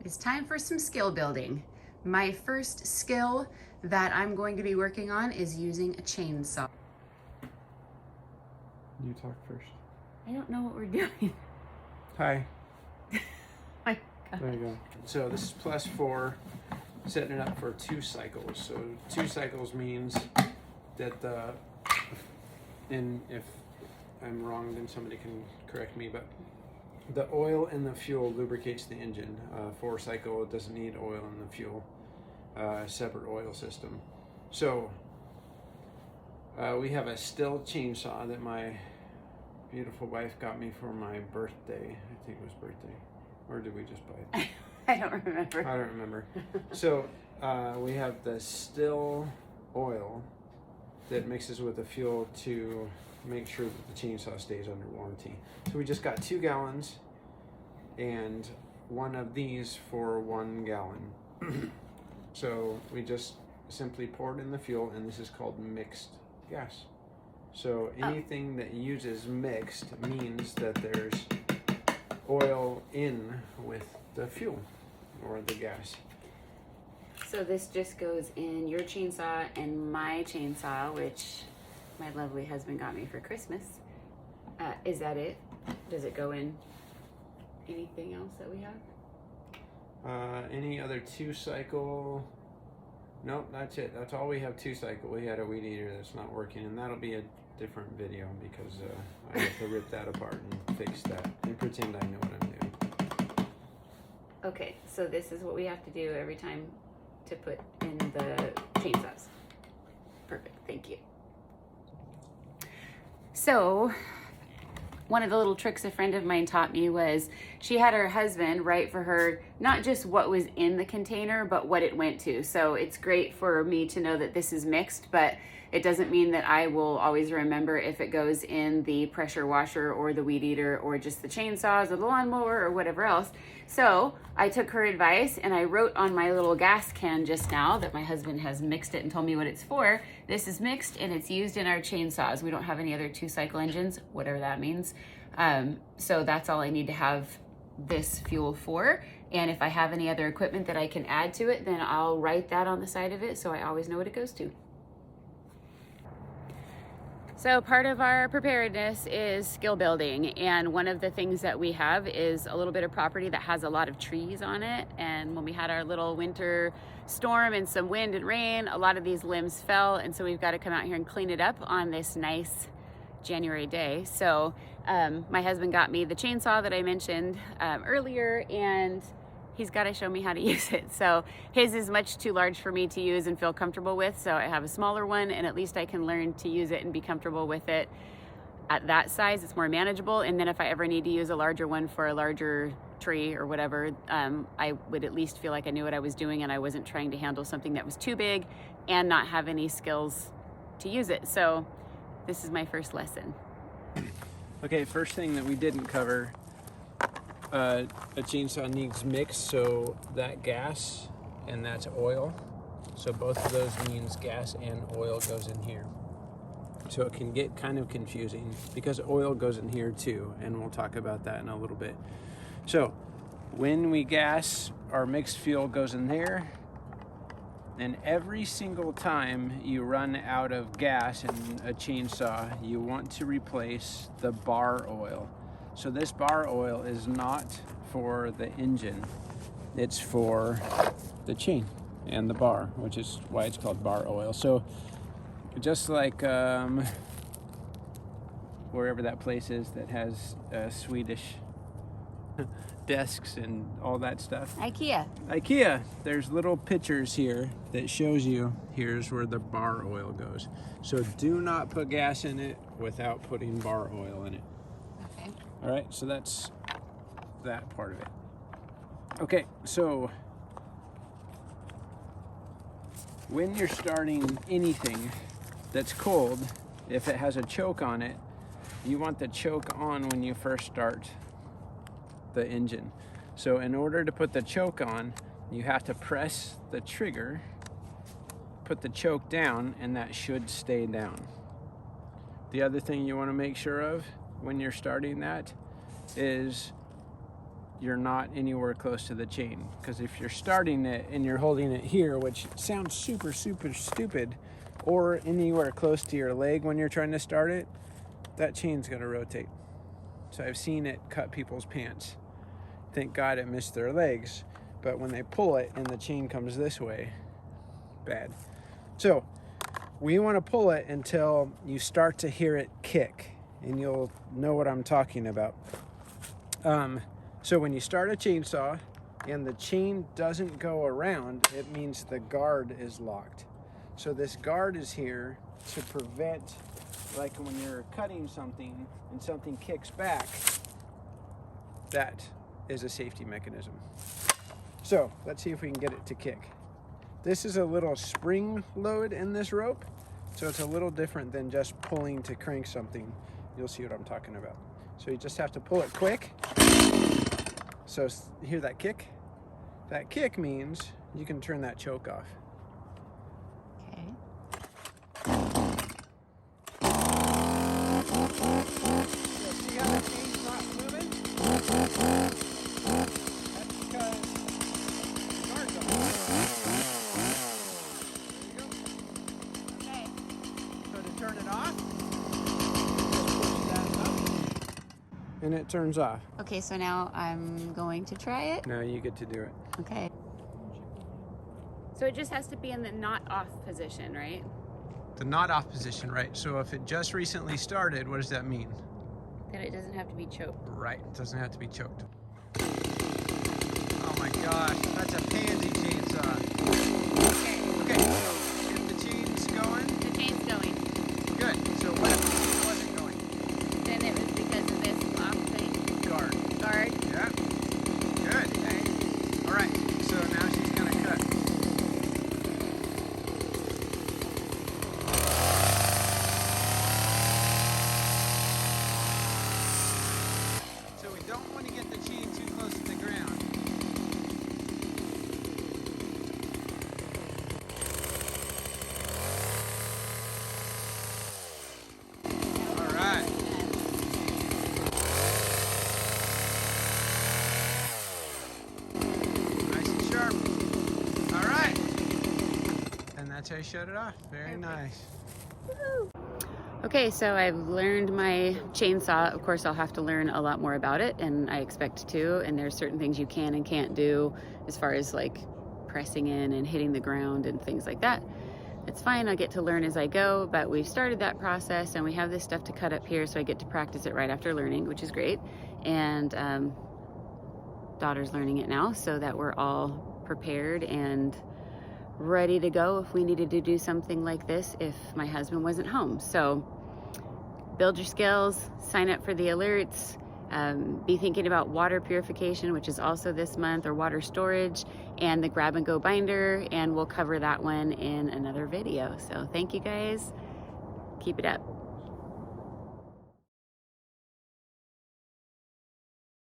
It's time for some skill building. My first skill that I'm going to be working on is using a chainsaw. You talk first. I don't know what we're doing. Hi. My God. There you go. So this is +4, setting it up for 2 cycles. So 2 cycles means that and if I'm wrong, then somebody can correct me, but the oil and the fuel lubricates the engine. 4 cycle, it doesn't need oil in the fuel, separate oil system. So we have a Stihl chainsaw that my beautiful wife got me for my birthday. I think it was birthday. Or did we just buy it? I don't remember. I don't remember. So we have the Stihl oil that mixes with the fuel to make sure that the chainsaw stays under warranty. So we just got 2 gallons and 1 of these for 1 gallon. So we just simply poured in the fuel, and this is called mixed gas. So anything that uses mixed means that there's oil in with the fuel or the gas. So this just goes in your chainsaw and my chainsaw, which my lovely husband got me for Christmas. Is that it? Does it go in anything else that we have? Any other 2 cycle? Nope, that's it. That's all we have 2 cycle. We had a weed eater that's not working, and that'll be a different video because I have to rip that apart and fix that and pretend I know what I'm doing. Okay, so this is what we have to do every time to put in the chainsaws. Perfect, thank you. So, one of the little tricks a friend of mine taught me was she had her husband write for her not just what was in the container, but what it went to. So it's great for me to know that this is mixed, but it doesn't mean that I will always remember if it goes in the pressure washer or the weed eater or just the chainsaws or the lawnmower or whatever else. So I took her advice and I wrote on my little gas can just now that my husband has mixed it and told me what it's for. This is mixed and it's used in our chainsaws. We don't have any other 2 cycle engines, whatever that means. So that's all I need to have this fuel for. And if I have any other equipment that I can add to it, then I'll write that on the side of it so I always know what it goes to. So part of our preparedness is skill building, and one of the things that we have is a little bit of property that has a lot of trees on it, and when we had our little winter storm and some wind and rain, a lot of these limbs fell, and so we've got to come out here and clean it up on this nice January day. So my husband got me the chainsaw that I mentioned earlier, and he's got to show me how to use it. So his is much too large for me to use and feel comfortable with. So I have a smaller one, and at least I can learn to use it and be comfortable with it. At that size, it's more manageable. And then if I ever need to use a larger one for a larger tree or whatever, I would at least feel like I knew what I was doing and I wasn't trying to handle something that was too big and not have any skills to use it. So this is my first lesson. Okay, first thing that we didn't cover, a chainsaw needs mix, so that gas and that's oil. So both of those means gas and oil goes in here. So it can get kind of confusing because oil goes in here too, and we'll talk about that in a little bit. So when we gas, our mixed fuel goes in there, and every single time you run out of gas in a chainsaw, you want to replace the bar oil. So this bar oil is not for the engine, it's for the chain and the bar, which is why it's called bar oil. So just like wherever that place is that has Swedish desks and all that stuff. IKEA, there's little pictures here that shows you here's where the bar oil goes. So do not put gas in it without putting bar oil in it. Okay. All right, so that's that part of it. Okay, so when you're starting anything that's cold, if it has a choke on it, you want the choke on when you first start the engine. So in order to put the choke on, you have to press the trigger, put the choke down, and that should stay down. The other thing you want to make sure of when you're starting that is you're not anywhere close to the chain. Because if you're starting it and you're holding it here, which sounds super stupid, or anywhere close to your leg when you're trying to start it, that chain's going to rotate. So I've seen it cut people's pants. Thank God it missed their legs, but when they pull it and the chain comes this way, bad. So we want to pull it until you start to hear it kick, and you'll know what I'm talking about. So when you start a chainsaw and the chain doesn't go around, it means the guard is locked. So this guard is here to prevent, like when you're cutting something and something kicks back, that is a safety mechanism. So let's see if we can get it to kick. This is a little spring load in this rope, so it's a little different than just pulling to crank something. You'll see what I'm talking about. So you just have to pull it quick. So hear that kick? That kick means you can turn that choke off. Okay. So see how the chain's not moving? That's because the guard's off. There you go. Okay. So to turn it off, just push that up, and it turns off. Okay, so now I'm going to try it. Now you get to do it. Okay. So it just has to be in the not off position, right? The not off position, right? So if it just recently started, what does that mean? That it doesn't have to be choked. Right, it doesn't have to be choked. Oh my gosh, that's a pansy chainsaw. Okay, so if the chain's going, The chain's going. good. So what if the chain wasn't going? Then it was because of this off thing. Guard. Guard. Yeah. Good. Guard. All right, so now she's gonna cut. So we don't want to get the chain too close to the ground. All right. Nice and sharp. All right. And that's how you shut it off. Very Perfect. nice. Okay, so I've learned my chainsaw. Of course, I'll have to learn a lot more about it, and I expect to. And there's certain things you can and can't do as far as like pressing in and hitting the ground and things like that. It's fine, I'll get to learn as I go, but we've started that process and we have this stuff to cut up here, so I get to practice it right after learning, which is great. And daughter's learning it now so that we're all prepared and ready to go if we needed to do something like this if my husband wasn't home. So build your skills, sign up for the alerts, be thinking about water purification, which is also this month, or water storage, and the grab and go binder, and we'll cover that one in another video. So thank you guys, keep it up.